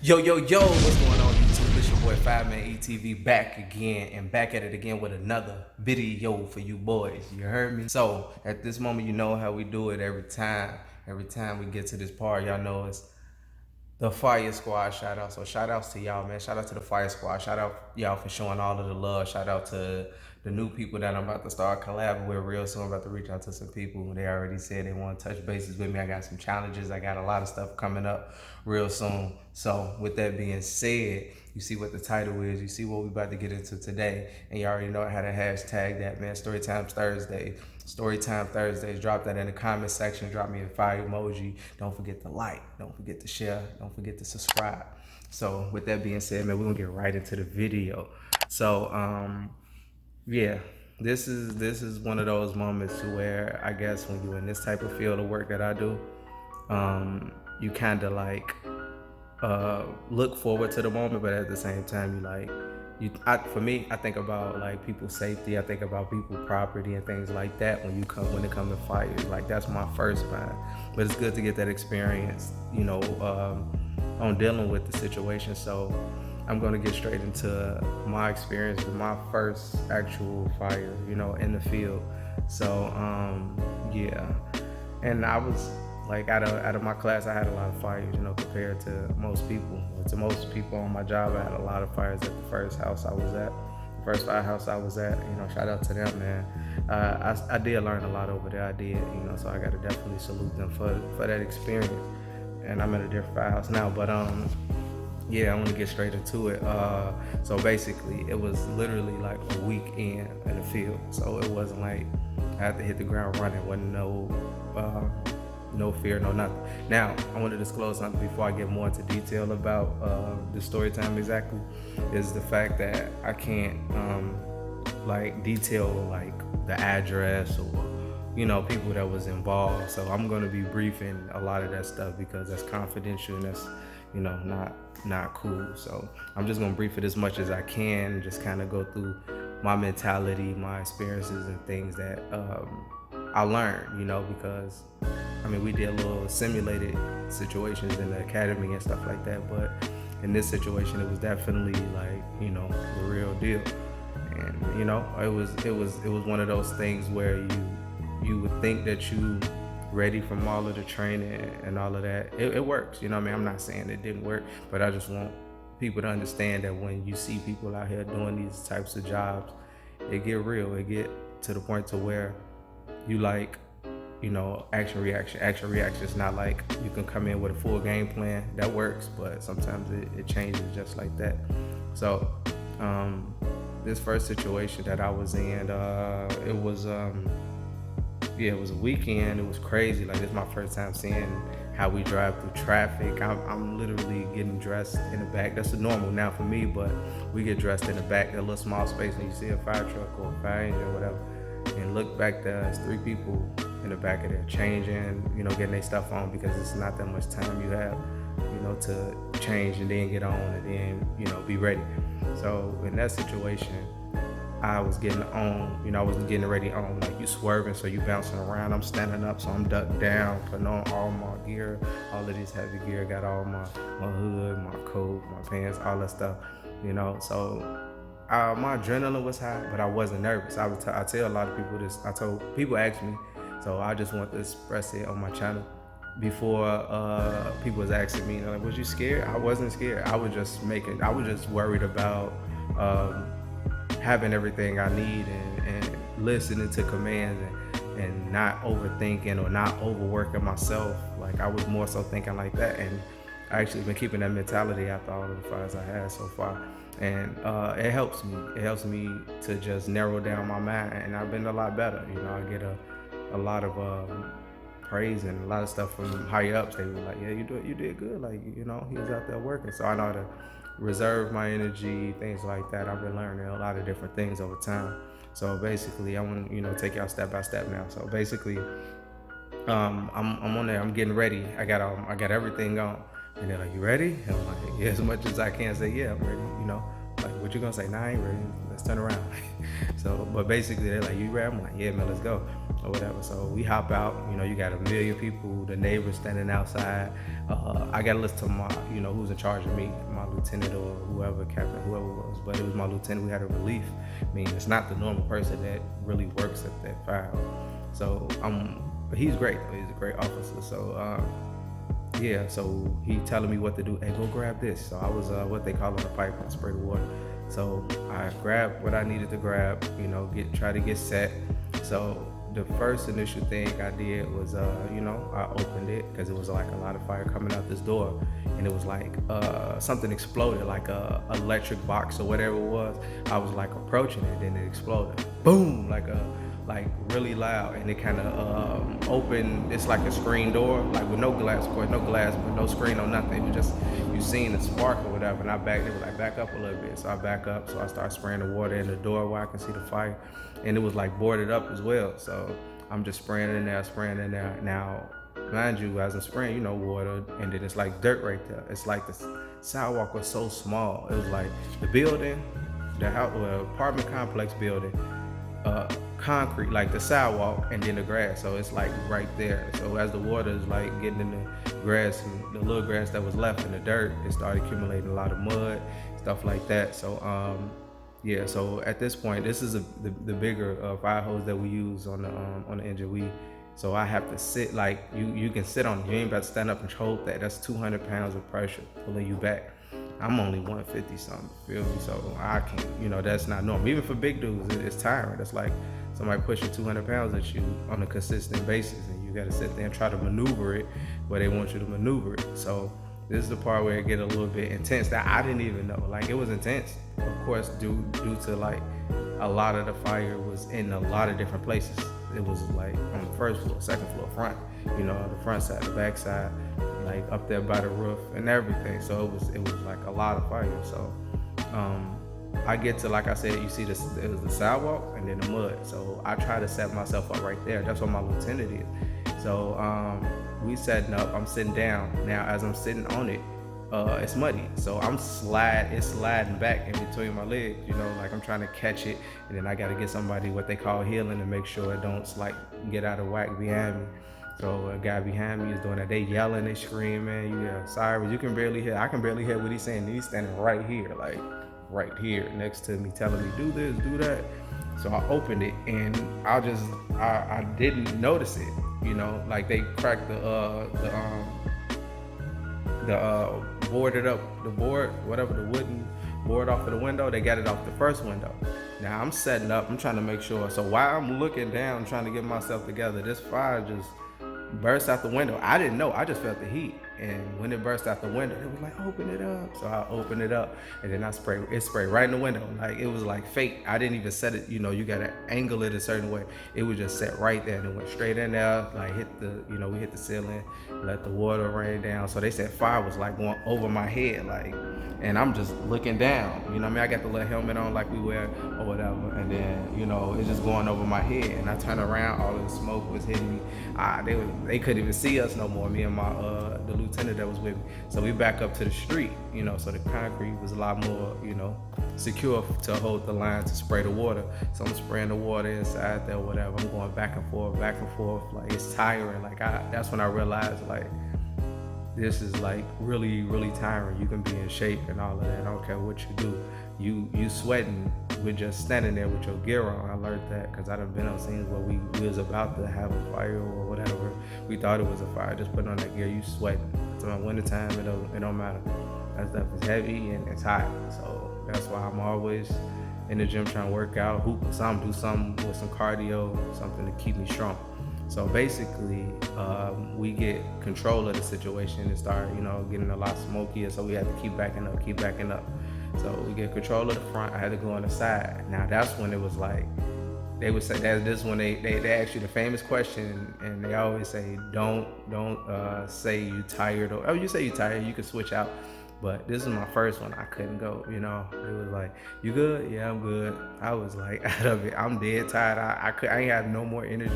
Yo, what's going on YouTube? It's your boy Fireman ETV back again and back at it again with another video for you boys. You heard me? So at this moment, you know how we do it every time. Every time we get to this part, y'all know it's the Fire Squad shout out. So shout outs to y'all, man. Shout out to the Fire Squad. Shout out y'all for showing all of the love. Shout out to the new people that I'm about to start collabing with real soon. I'm about to reach out to some people. They already said they want to touch bases with me. I got some challenges. I got a lot of stuff coming up real soon. So with that being said, you see what the title is. You see what we about to get into today. And you already know how to hashtag that, man. Storytime Thursday. Storytime Thursdays. Drop that in the comment section. Drop me a fire emoji. Don't forget to like. Don't forget to share. Don't forget to subscribe. So with that being said, man, we're gonna get right into the video. So yeah, this is one of those moments where I guess when you're in this type of field of work that I do, you kind of like look forward to the moment, but at the same time, for me, I think about like people's safety. I think about people's property and things like that when it comes to fires. Like that's my first mind. But it's good to get that experience, on dealing with the situation. So I'm gonna get straight into my experience with my first actual fire, in the field. So yeah, and I was like out of my class, I had a lot of fires, compared to most people. To most people on my job, I had a lot of fires at the first house I was at. The first firehouse I was at, shout out to them, man. I did learn a lot over there. I did, so I got to definitely salute them for that experience. And I'm at a different firehouse now, but yeah, I want to get straight into it. So basically, it was literally like a week in the field. So it wasn't like I had to hit the ground running. Wasn't no fear, no nothing. Now, I want to disclose something before I get more into detail about the story time exactly, is the fact that I can't like detail like the address or people that was involved. So I'm going to be briefing a lot of that stuff because that's confidential and that's not cool. So I'm just gonna brief it as much as I can and just kind of go through my mentality, my experiences and things that I learned, because we did little simulated situations in the academy and stuff like that, but in this situation it was definitely like, the real deal. And it was one of those things where you would think that you ready from all of the training and all of that. It works, I'm not saying it didn't work, but I just want people to understand that when you see people out here doing these types of jobs, it get real. It get to the point to where you like, action reaction. It's not like you can come in with a full game plan. That works, but sometimes it changes just like that. So this first situation that I was in, it was it was a weekend. It was crazy. Like, it's my first time seeing how we drive through traffic. I'm literally getting dressed in the back. That's the normal now for me, but we get dressed in the back, that little small space when you see a fire truck or a fire engine or whatever. And look back there, there's 3 people in the back of there changing, getting their stuff on because it's not that much time you have, to change and then get on and then, be ready. So in that situation, I was getting on, I was getting ready on, like you swerving, so you bouncing around. I'm standing up, so I'm ducked down, putting on all my gear, all of this heavy gear, got all my hood, my coat, my pants, all that stuff, So my adrenaline was high, but I wasn't nervous. I tell a lot of people this. People ask me, so I just want to express it on my channel. Before people was asking me, like, was you scared? I wasn't scared. I was just worried about having everything I need and listening to commands and not overthinking or not overworking myself. Like, I was more so thinking like that, and I actually been keeping that mentality after all of the fires I had so far. And it helps me. It helps me to just narrow down my mind, and I've been a lot better. I get a lot of praise and a lot of stuff from higher ups. They were like, yeah, you did good. Like, he was out there working. So I know how to reserve my energy, things like that. I've been learning a lot of different things over time. So basically, I want to take y'all step by step now. So basically, I'm on there. I'm getting ready. I got everything on. And they're like, you ready? And I'm like, yeah, as much as I can say, yeah, I'm ready. Like, what you gonna say? Nah, I ain't ready. Let's turn around. So, but basically they're like, you ready? I'm like, yeah, man, let's go, or whatever. So we hop out. You got a million people, the neighbors standing outside. I got to listen to my, who's in charge of me, my lieutenant or whoever, captain, whoever it was. But it was my lieutenant. We had a relief. I mean, it's not the normal person that really works at that firehouse. So, but he's great. He's a great officer. So, yeah, so he telling me what to do. Hey, go grab this. So I was what they call on the pipe and spray the water. So I grabbed what I needed to grab, try to get set. So the first initial thing I did was, I opened it because it was like a lot of fire coming out this door, and it was like something exploded, like a electric box or whatever it was. I was like approaching it, then it exploded, boom, like really loud, and it kind of opened. It's like a screen door, like with no glass, of course, no glass, but no screen or nothing. It was just, you seen the spark or whatever, and it was like, back up a little bit. So I back up, so I start spraying the water in the door where I can see the fire, and it was like boarded up as well. So I'm just spraying in there. Now, mind you, as I'm spraying, water, and then it's like dirt right there. It's like the sidewalk was so small. It was like the building, the house, apartment complex building, concrete, like the sidewalk, and then the grass. So it's like right there. So as the water is like getting in the grass, and the little grass that was left in the dirt, it started accumulating a lot of mud, stuff like that. So yeah, so at this point, this is the bigger fire hose that we use on the engine. So I have to sit, like you can sit on it. You ain't about to stand up and hold that. That's 200 pounds of pressure pulling you back. I'm only 150 something, feel me? So I can't, that's not normal. Even for big dudes, it's tiring. It's like somebody pushing 200 pounds at you on a consistent basis, and you got to sit there and try to maneuver it where they want you to maneuver it. So this is the part where it get a little bit intense that I didn't even know. Like, it was intense, of course, due to like a lot of the fire was in a lot of different places. It was like on the first floor, second floor, front, the front side, the back side, like up there by the roof and everything. So it was like a lot of fire. So I get to, like I said, you see this, it was the sidewalk and then the mud. So I try to set myself up right there. That's what my lieutenant is. So we setting up, I'm sitting down. Now as I'm sitting on it, it's muddy. So it's sliding back in between my legs, like I'm trying to catch it, and then I gotta get somebody what they call healing to make sure it don't like get out of whack behind me. So a guy behind me is doing that. They yelling, they screaming, you hear sirens. You can barely hear. I can barely hear what he's saying. He's standing right here, like right here next to me, telling me do this, do that. So I opened it, and I didn't notice it. Like they cracked the boarded up the board, whatever, the wooden board off of the window. They got it off the first window. Now I'm setting up. I'm trying to make sure. So while I'm looking down, trying to get myself together, this fire just burst out the window. I didn't know. I just felt the heat. And when it burst out the window, it was like, open it up. So I opened it up, and then it sprayed right in the window. Like, it was like fate. I didn't even set it, you gotta angle it a certain way. It was just set right there, and it went straight in there, like hit the, we hit the ceiling, let the water rain down. So they said fire was like going over my head, like, and I'm just looking down, I got the little helmet on like we wear or whatever, and then, it's just going over my head, and I turned around, all of the smoke was hitting me. They couldn't even see us no more, me and my, the lieutenant that was with me. So we back up to the street, so the concrete was a lot more, secure to hold the line to spray the water. So I'm spraying the water inside there, whatever. I'm going back and forth, like it's tiring. Like that's when I realized, like, this is like really, really tiring. You can be in shape and all of that. I don't care what you do. You sweating with just standing there with your gear on. I learned that because I done been on scenes where we was about to have a fire or whatever. We thought it was a fire. Just putting on that gear, you sweating. So in wintertime, it don't matter. That stuff is heavy and it's hot. So that's why I'm always in the gym trying to work out, hoop or something, do something with some cardio, something to keep me strong. So basically, we get control of the situation and start, getting a lot smokier. So we had to keep backing up. So we get control of the front. I had to go on the side. Now that's when it was like, they would say that this is when they ask you the famous question, and they always say, don't say you tired, or you say you tired, you can switch out. But this is my first one. I couldn't go, It was like, you good? Yeah, I'm good. I was like out of it. I'm dead tired. I ain't have no more energy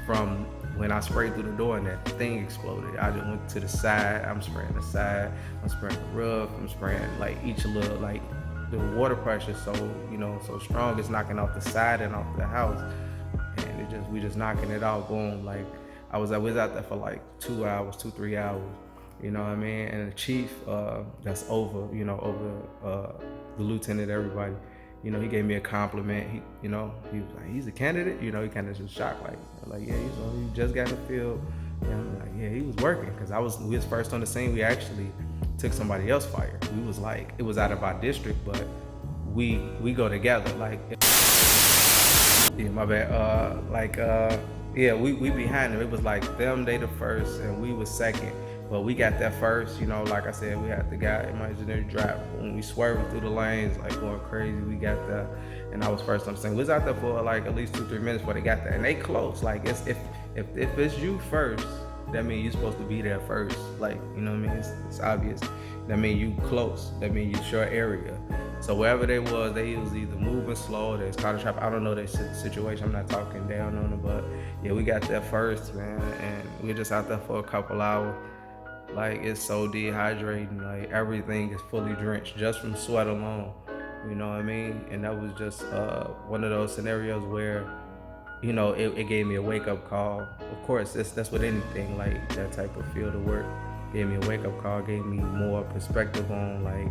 from when I sprayed through the door and that thing exploded. I just went to the side. I'm spraying the side. I'm spraying the roof. I'm spraying like each little, like the water pressure so, so strong, it's knocking off the side and off the house, and we just knocking it out. Boom. Like I was out there for like 2 hours, 3 hours. You know what I mean? And the chief, that's over the lieutenant, everybody. He gave me a compliment. He was like, he's a candidate. He kind of was shocked, like yeah, he just got in the field. And I'm like, yeah, he was working, because we was first on the scene. We actually took somebody else fire. We was like, it was out of our district, but we go together. Like, yeah, my bad. Yeah, we behind them. It was like them, they the first, and we was second. But we got there first, like I said, we had the guy in my engineer drive. When we swerving through the lanes, like going crazy, we got there, and I was first on the scene. We was out there for like at least 2-3 minutes before they got there, and they close. Like, if it's you first, that means you're supposed to be there first. Like, you know what I mean? It's obvious. That means you close. That means you short area. So wherever they was either moving slow, or they was caught in traffic. I don't know their situation. I'm not talking down on them, but yeah, we got there first, man, and we were just out there for a couple hours. Like, it's so dehydrating. Like, everything is fully drenched just from sweat alone. You know what I mean? And that was just one of those scenarios where, it gave me a wake-up call. Of course, that's with anything, like that type of field of work. Gave me a wake-up call, gave me more perspective on, like,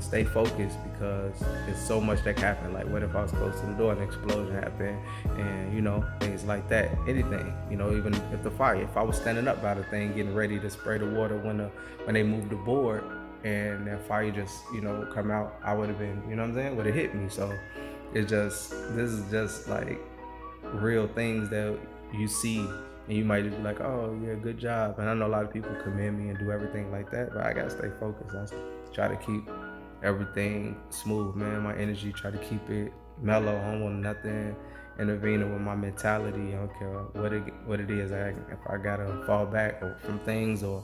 stay focused, because there's so much that can happen. Like, what if I was close to the door and an explosion happened, and things like that. Anything, even if the fire, if I was standing up by the thing getting ready to spray the water when they moved the board, and that fire just come out, I would have been, would have hit me. So this is just like real things that you see, and you might just be like, oh yeah, good job. And I know a lot of people commend me and do everything like that, but I gotta stay focused. I try to keep everything smooth, man. My energy, try to keep it mellow. I don't want nothing intervening with my mentality. I don't care what it is. If I gotta fall back from things or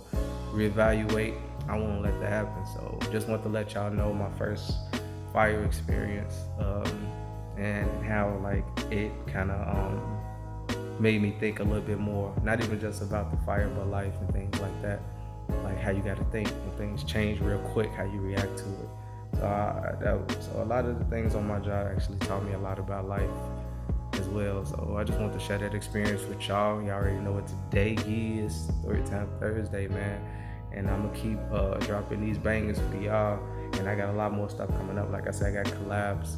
reevaluate, I won't let that happen. So just want to let y'all know my first fire experience, and how like it kind of made me think a little bit more, not even just about the fire, but life and things like that. Like how you got to think when things change real quick, how you react to it. So a lot of the things on my job actually taught me a lot about life as well. So I just want to share that experience with y'all. Y'all already know what today is, Storytime Thursday, man. And I'm gonna keep dropping these bangers for y'all. And I got a lot more stuff coming up. Like I said, I got collabs,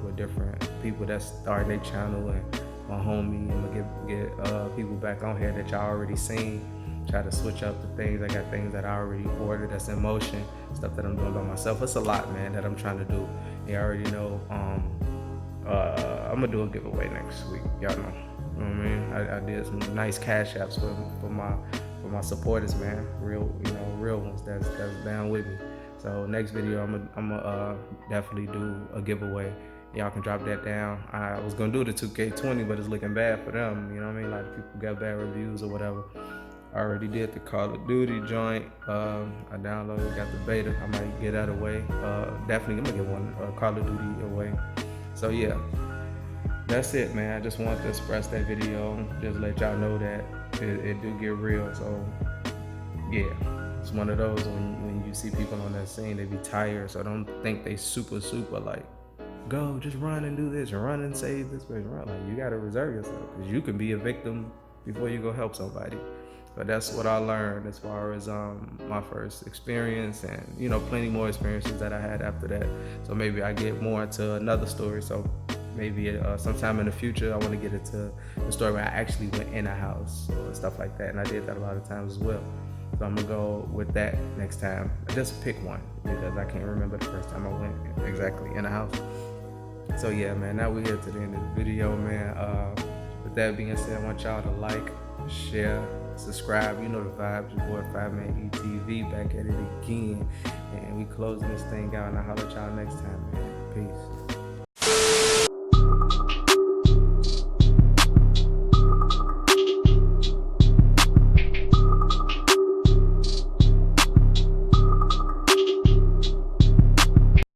with different people that's starting their channel, and my homie. I'm gonna get people back on here that y'all already seen. Try to switch up the things. I got things that I already ordered that's in motion, stuff that I'm doing by myself. It's a lot, man, that I'm trying to do. You already know. I'm gonna do a giveaway next week. Y'all know. You know what I mean? I did some nice cash apps for my supporters, man. Real ones that's down with me. So next video, I'm gonna definitely do a giveaway. Y'all can drop that down. I was gonna do the 2K20, but it's looking bad for them. You know what I mean? A lot of people got bad reviews or whatever. I already did the Call of Duty joint. I downloaded, got the beta. I might get that away. Definitely, I'm gonna get one Call of Duty away. So yeah, that's it, man. I just wanted to express that video, just let y'all know that it do get real. So yeah, it's one of those when you see people on that scene, they be tired. So don't think they super like, go, just run and do this, run and save this person. Run. Like, you gotta reserve yourself, because you can be a victim before you go help somebody. But that's what I learned as far as my first experience, and plenty more experiences that I had after that. So maybe I get more into another story. So maybe sometime in the future, I want to get into the story where I actually went in a house or stuff like that. And I did that a lot of times as well. So I'm gonna go with that next time. Just pick one, because I can't remember the first time I went exactly in a house. So yeah, man, now we're here to the end of the video, man. With that being said, I want y'all to like, share, subscribe. You know the vibes. Your boy Fireman ETV back at it again, and we closing this thing out. And I'll holler at y'all next time, man. Peace.